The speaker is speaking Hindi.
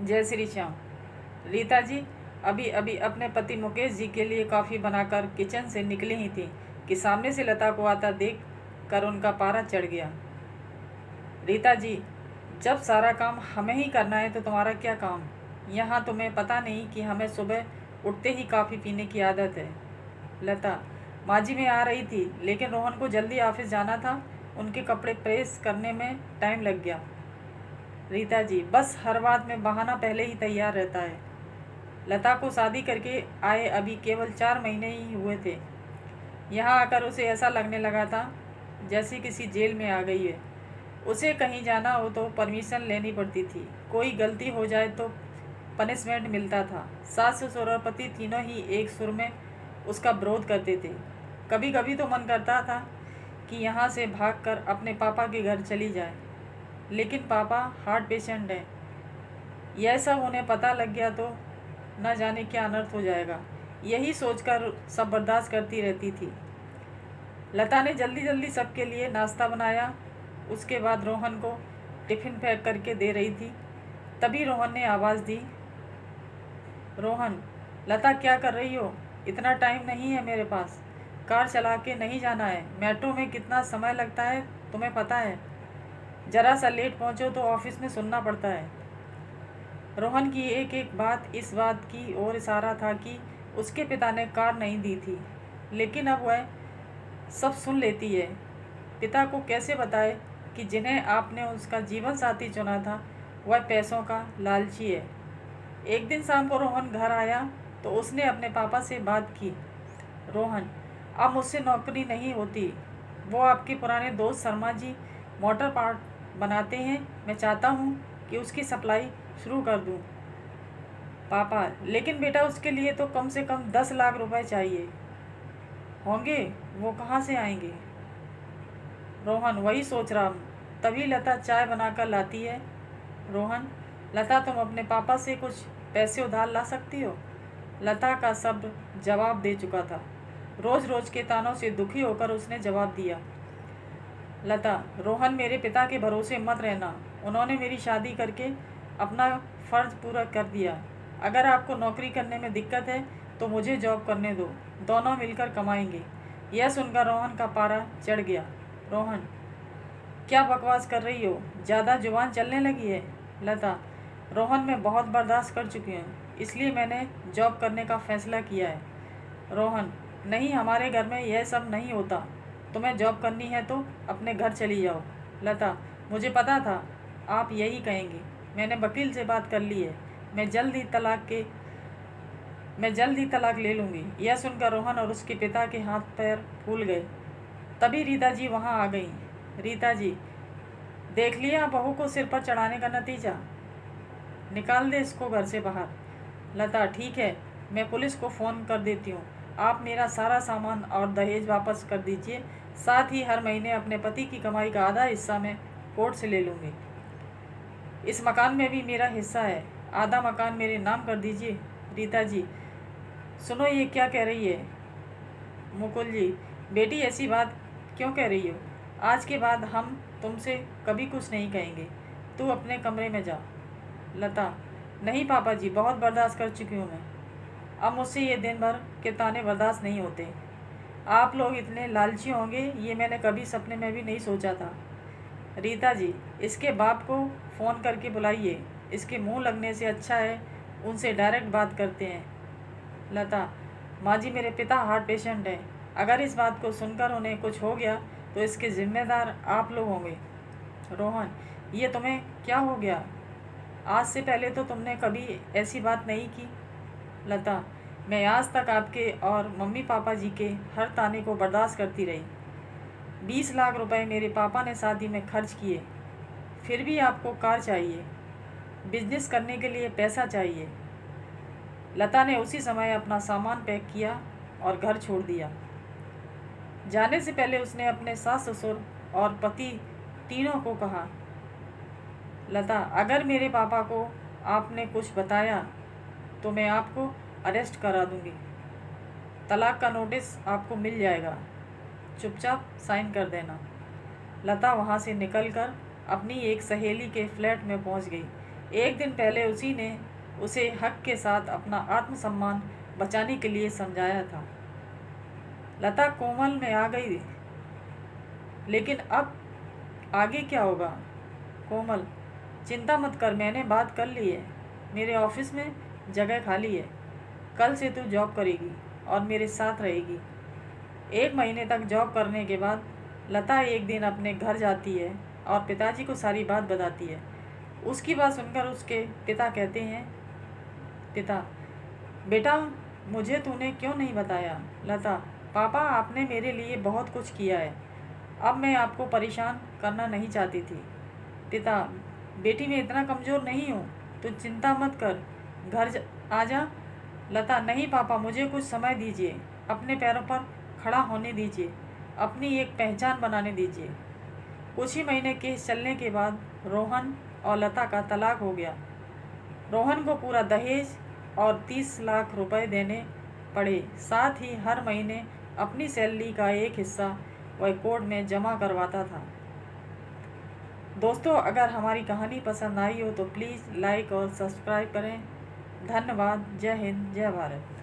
जय श्री श्याम। रीता जी अभी अभी अपने पति मुकेश जी के लिए कॉफ़ी बनाकर किचन से निकली ही थी कि सामने से लता को आता देख कर उनका पारा चढ़ गया। रीता जी, जब सारा काम हमें ही करना है तो तुम्हारा क्या काम? यहाँ तुम्हें पता नहीं कि हमें सुबह उठते ही कॉफ़ी पीने की आदत है। लता, माँ जी मैं आ रही थी लेकिन रोहन को जल्दी ऑफिस जाना था, उनके कपड़े प्रेस करने में टाइम लग गया। रीता जी, बस हर बात में बहाना पहले ही तैयार रहता है। लता को शादी करके आए अभी केवल 4 महीने ही हुए थे। यहाँ आकर उसे ऐसा लगने लगा था जैसे किसी जेल में आ गई है। उसे कहीं जाना हो तो परमिशन लेनी पड़ती थी, कोई गलती हो जाए तो पनिशमेंट मिलता था। सास ससुर और पति तीनों ही एक सुर में उसका विरोध करते थे। कभी कभी तो मन करता था कि यहाँ से भागकर अपने पापा के घर चली जाए, लेकिन पापा हार्ट पेशेंट हैं। यह सब उन्हें पता लग गया तो न जाने क्या अनर्थ हो जाएगा, यही सोचकर सब बर्दाश्त करती रहती थी। लता ने जल्दी जल्दी सबके लिए नाश्ता बनाया, उसके बाद रोहन को टिफ़िन पैक करके दे रही थी। तभी रोहन ने आवाज़ दी, रोहन, लता क्या कर रही हो? इतना टाइम नहीं है मेरे पास, कार चला के नहीं जाना है। मेट्रो में कितना समय लगता है तुम्हें पता है? ज़रा सा लेट पहुँचो तो ऑफिस में सुनना पड़ता है। रोहन की एक एक बात इस बात की ओर इशारा था कि उसके पिता ने कार नहीं दी थी, लेकिन अब वह सब सुन लेती है। पिता को कैसे बताए कि जिन्हें आपने उसका जीवन साथी चुना था वह पैसों का लालची है। एक दिन शाम को रोहन घर आया तो उसने अपने पापा से बात की, रोहन, अब मुझसे नौकरी नहीं होती। वो आपके पुराने दोस्त शर्मा जी मोटर पार्ट बनाते हैं, मैं चाहता हूँ कि उसकी सप्लाई शुरू कर दूँ। पापा, लेकिन बेटा उसके लिए तो कम से कम 10 लाख रुपए चाहिए होंगे, वो कहाँ से आएंगे? रोहन, वही सोच रहा हूँ। तभी लता चाय बनाकर लाती है। रोहन, लता तुम अपने पापा से कुछ पैसे उधार ला सकती हो? लता का शब्द जवाब दे चुका था। रोज रोज के तानों से दुखी होकर उसने जवाब दिया, लता, रोहन मेरे पिता के भरोसे मत रहना, उन्होंने मेरी शादी करके अपना फ़र्ज पूरा कर दिया। अगर आपको नौकरी करने में दिक्कत है तो मुझे जॉब करने दो, दोनों मिलकर कमाएंगे। यह सुनकर रोहन का पारा चढ़ गया। रोहन, क्या बकवास कर रही हो? ज़्यादा जुबान चलने लगी है। लता, रोहन मैं बहुत बर्दाश्त कर चुकी हूँ, इसलिए मैंने जॉब करने का फ़ैसला किया है। रोहन, नहीं, हमारे घर में यह सब नहीं होता। तुम्हें जॉब करनी है तो अपने घर चली जाओ। लता, मुझे पता था आप यही कहेंगी। मैंने वकील से बात कर ली है, मैं जल्द ही तलाक ले लूँगी। यह सुनकर रोहन और उसके पिता के हाथ पैर फूल गए। तभी रीता जी वहाँ आ गई। रीता जी, देख लिया बहू को सिर पर चढ़ाने का नतीजा, निकाल दे इसको घर से बाहर। लता, ठीक है, मैं पुलिस को फ़ोन कर देती हूँ। आप मेरा सारा सामान और दहेज वापस कर दीजिए, साथ ही हर महीने अपने पति की कमाई का आधा हिस्सा मैं कोर्ट से ले लूँगी। इस मकान में भी मेरा हिस्सा है, आधा मकान मेरे नाम कर दीजिए। रीता जी, सुनो ये क्या कह रही है? मुकुल जी, बेटी ऐसी बात क्यों कह रही हो? आज के बाद हम तुमसे कभी कुछ नहीं कहेंगे, तू अपने कमरे में जा। लता, नहीं पापा जी, बहुत बर्दाश्त कर चुकी हूँ मैं, अब मुझसे ये दिन भर के ताने बर्दाश्त नहीं होते। आप लोग इतने लालची होंगे ये मैंने कभी सपने में भी नहीं सोचा था। रीता जी, इसके बाप को फ़ोन करके बुलाइए, इसके मुंह लगने से अच्छा है उनसे डायरेक्ट बात करते हैं। लता, माँ जी मेरे पिता हार्ट पेशेंट हैं, अगर इस बात को सुनकर उन्हें कुछ हो गया तो इसके ज़िम्मेदार आप लोग होंगे। रोहन, ये तुम्हें क्या हो गया? आज से पहले तो तुमने कभी ऐसी बात नहीं की। लता, मैं आज तक आपके और मम्मी पापा जी के हर ताने को बर्दाश्त करती रही। 20 लाख रुपए मेरे पापा ने शादी में खर्च किए, फिर भी आपको कार चाहिए, बिजनेस करने के लिए पैसा चाहिए। लता ने उसी समय अपना सामान पैक किया और घर छोड़ दिया। जाने से पहले उसने अपने सास ससुर और पति तीनों को कहा, लता, अगर मेरे पापा को आपने कुछ बताया तो मैं आपको अरेस्ट करा दूंगी, तलाक का नोटिस आपको मिल जाएगा, चुपचाप साइन कर देना। लता वहाँ से निकलकर अपनी एक सहेली के फ्लैट में पहुँच गई। एक दिन पहले उसी ने उसे हक के साथ अपना आत्मसम्मान बचाने के लिए समझाया था। लता कोमल में आ गई, लेकिन अब आगे क्या होगा? कोमल, चिंता मत कर, मैंने बात कर ली है। मेरे ऑफिस में जगह खाली है। कल से तू जॉब करेगी और मेरे साथ रहेगी। 1 महीने तक जॉब करने के बाद लता एक दिन अपने घर जाती है और पिताजी को सारी बात बताती है। उसकी बात सुनकर उसके पिता कहते हैं, पिता, बेटा मुझे तूने क्यों नहीं बताया? लता, पापा आपने मेरे लिए बहुत कुछ किया है, अब मैं आपको परेशान करना नहीं चाहती थी। पिता, बेटी मैं इतना कमज़ोर नहीं हूँ, तू चिंता मत कर, घर आ जा। लता, नहीं पापा, मुझे कुछ समय दीजिए, अपने पैरों पर खड़ा होने दीजिए, अपनी एक पहचान बनाने दीजिए। कुछ ही महीने केस चलने के बाद रोहन और लता का तलाक हो गया। रोहन को पूरा दहेज और 30 लाख रुपए देने पड़े। साथ ही हर महीने अपनी सैलरी का एक हिस्सा वह कोर्ट में जमा करवाता था। दोस्तों, अगर हमारी कहानी पसंद आई हो तो प्लीज़ लाइक और सब्सक्राइब करें। धन्यवाद। जय हिंद, जय भारत।